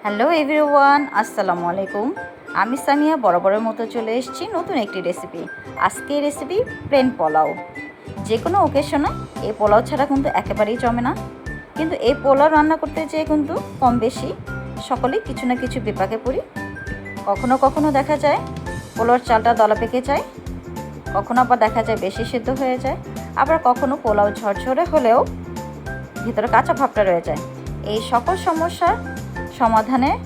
Hello everyone, আসসালামু আলাইকুম। আমি সামিয়া বরাবরের মতো চলে এসেছি নতুন একটি রেসিপি। আজকে এই রেসিপি প্লেন পোলাও। যে কোনো ওকেশনে এই পোলাও ছাড়া কিন্তু একেবারেই জমে না। কিন্তু এই পোলাও রান্না করতে যেয়ে কিন্তু কম বেশি সকলেই কিছু না কিছু বিপাকে পড়ি। কখনো কখনো দেখা যায় পোলাওর চালটা দলা পেকে যায়, কখনো আবার দেখা যায় বেশি সিদ্ধ হয়ে যায়, আবার কখনো পোলাও ঝরঝরে হলেও ভিতরে কাঁচা ভাবটা রয়ে যায়। এই সকল সমস্যার সমাধানের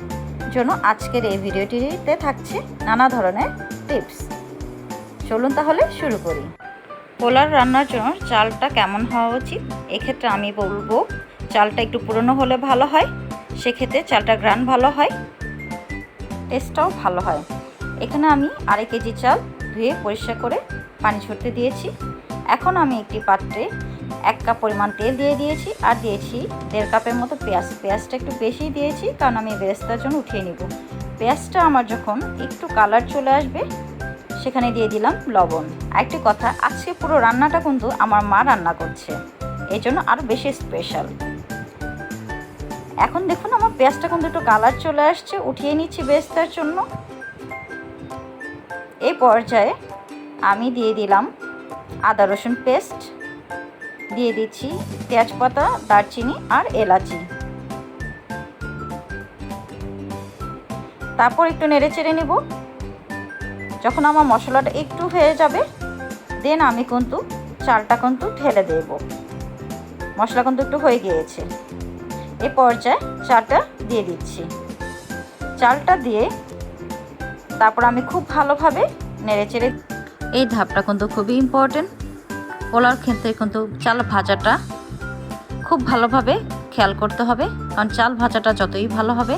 জন্য আজকের এই ভিডিওটিতে থাকছে নানা ধরনের টিপস। চলুন তাহলে শুরু করি। পোলাও রান্নার জন্য চালটা কেমন হওয়া উচিত, এক্ষেত্রে আমি বলবো চালটা একটু পুরনো হলে ভালো হয়, সেক্ষেত্রে চালটা গ্রান ভালো হয়, টেস্টটাও ভালো হয়। এখানে আমি 2.5 কেজি চাল ধুয়ে পরিষ্কার করে পানি ঝরতে দিয়েছি। এখন আমি একটি পাত্রে 1 কাপ পরিমাণ তেল দিয়ে দিয়েছি আর দিয়েছি 1.5 কাপের মতো পেঁয়াজ। পেঁয়াজটা একটু বেশি দিয়েছি কারণ আমি বেরেস্তার জন্য উঠিয়ে নিব। পেঁয়াজটা আমার যখন একটু কালার চলে আসবে সেখানে দিয়ে দিলাম লবণ। আরেকটি কথা, আজকে পুরো রান্নাটা কিন্তু আমার মা রান্না করছে, এই জন্য আরও বেশি স্পেশাল। এখন দেখুন আমার পেঁয়াজটা কিন্তু একটু কালার চলে আসছে, উঠিয়ে নিচ্ছি বেরেস্তার জন্য। এই পর্যায়ে আমি দিয়ে দিলাম আদা রসুন পেস্ট, দিয়ে দিচ্ছি তেজপাতা, দারচিনি আর এলাচি। তারপর একটু নেড়ে চেড়ে নেব। যখন আমার মশলাটা একটু হয়ে যাবে দেন আমি কিন্তু চালটা কিন্তু ঢেলে দেব। মশলা কিন্তু একটু হয়ে গিয়েছে। এ পর্যায়ে চালটা দিয়ে দিচ্ছি। চালটা দিয়ে তারপর আমি খুব ভালোভাবে নেড়ে চেড়ে, এই ধাপটা কিন্তু খুবই ইম্পর্টেন্ট। পোলাওর ক্ষেত্রে কিন্তু চাল ভাজাটা খুব ভালোভাবে খেয়াল করতে হবে, কারণ চাল ভাজাটা যতই ভালো হবে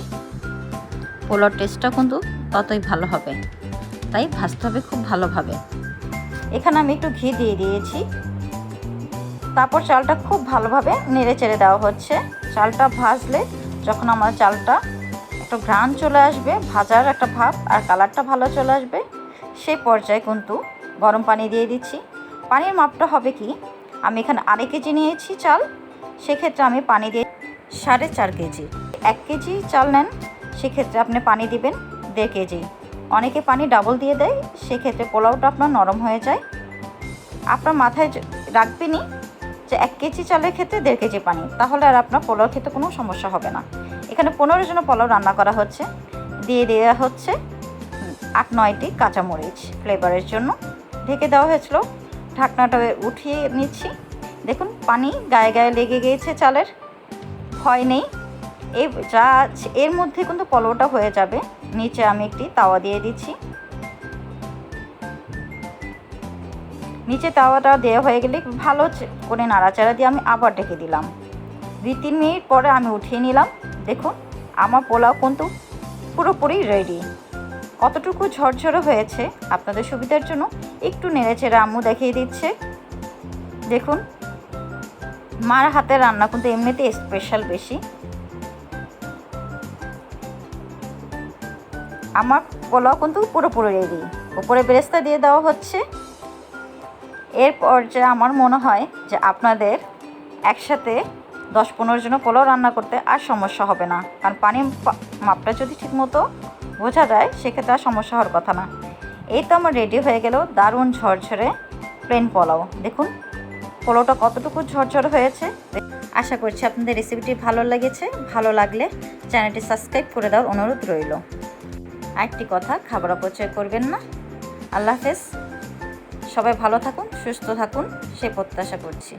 পোলাওর টেস্টটা কিন্তু ততই ভালো হবে, তাই ভাজতে হবে খুব ভালোভাবে। এখানে আমি একটু ঘি দিয়ে দিয়েছি। তারপর চালটা খুব ভালোভাবে নেড়ে চেড়ে দেওয়া হচ্ছে। চালটা ভাজলে যখন আমার চালটা একটু ঘ্রাণ চলে আসবে, ভাজার একটা ভাব আর কালারটা ভালো চলে আসবে, সেই পর্যায়ে কিন্তু গরম পানি দিয়ে দিচ্ছি। পানির মাপটা হবে কি, আমি এখানে 2.5 কেজি নিয়েছি চাল, সেক্ষেত্রে আমি পানি দিয়ে 4.5 কেজি। 1 কেজি চাল নেন সেক্ষেত্রে আপনি পানি দিবেন 1.5 কেজি। অনেকে পানি ডাবল দিয়ে দেয়, সেক্ষেত্রে পোলাওটা আপনার নরম হয়ে যায়। আপনার মাথায় রাখবেনই যে 1 কেজি চালের ক্ষেত্রে 1.5 কেজি পানি, তাহলে আর আপনার পোলাও খেতে কোনো সমস্যা হবে না। এখানে 15 জন পোলাও রান্না করা হচ্ছে। দিয়ে দেওয়া হচ্ছে 8-9টি কাঁচামরিচ ফ্লেভারের জন্য। ঢেকে দেওয়া হয়েছিল, ঢাকনাটা উঠিয়ে নিচ্ছি। দেখুন পানি গায়ে গায়ে লেগে গিয়েছে চালের, ভয় নেই। এই যা এর মধ্যে কিন্তু পোলাওটা হয়ে যাবে। নিচে আমি একটি তাওয়া দিয়ে দিচ্ছি। নিচে তাওয়াটা দেওয়া হয়ে গেলে ভালো করে নাড়াচাড়া দিয়ে আমি আবার ঢেকে দিলাম। 2-3 মিনিট পরে আমি উঠিয়ে নিলাম। দেখুন আমার পোলাও কিন্তু পুরোপুরি রেডি। কতটুকু ঝরঝরে হয়েছে আপনাদের সুবিধার জন্য একটু নেড়েচেড়ে আম্মু দেখিয়ে দিচ্ছে। দেখুন মার হাতের রান্না কিন্তু এমনিতে স্পেশাল বেশি। আমার পোলাও কিন্তু পুরোপুরি রেডি। উপরে বেরেস্তা দিয়ে দেওয়া হচ্ছে। এর পর্যায়ে আমার মনে হয় যে আপনাদের একসাথে 10-15 জন পোলাও রান্না করতে আর সমস্যা হবে না, কারণ পানির মাপটা যদি ঠিকমতো বোঝা যায় সেক্ষেত্রে আর সমস্যা হওয়ার কথা না। এই তো আমার রেডি হয়ে গেল দারুণ ঝরঝরে প্লেন পোলাও। দেখুন পোলাওটা কতটুকু ঝরঝরে হয়েছে। আশা করছি আপনাদের রেসিপিটি ভালো লেগেছে। ভালো লাগলে চ্যানেলটি সাবস্ক্রাইব করে দেওয়ার অনুরোধ রইল। আরেকটি কথা, খাবার অপচয় করবেন না। আল্লাহ হাফেজ। সবাই ভালো থাকুন, সুস্থ থাকুন সে প্রত্যাশা করছি।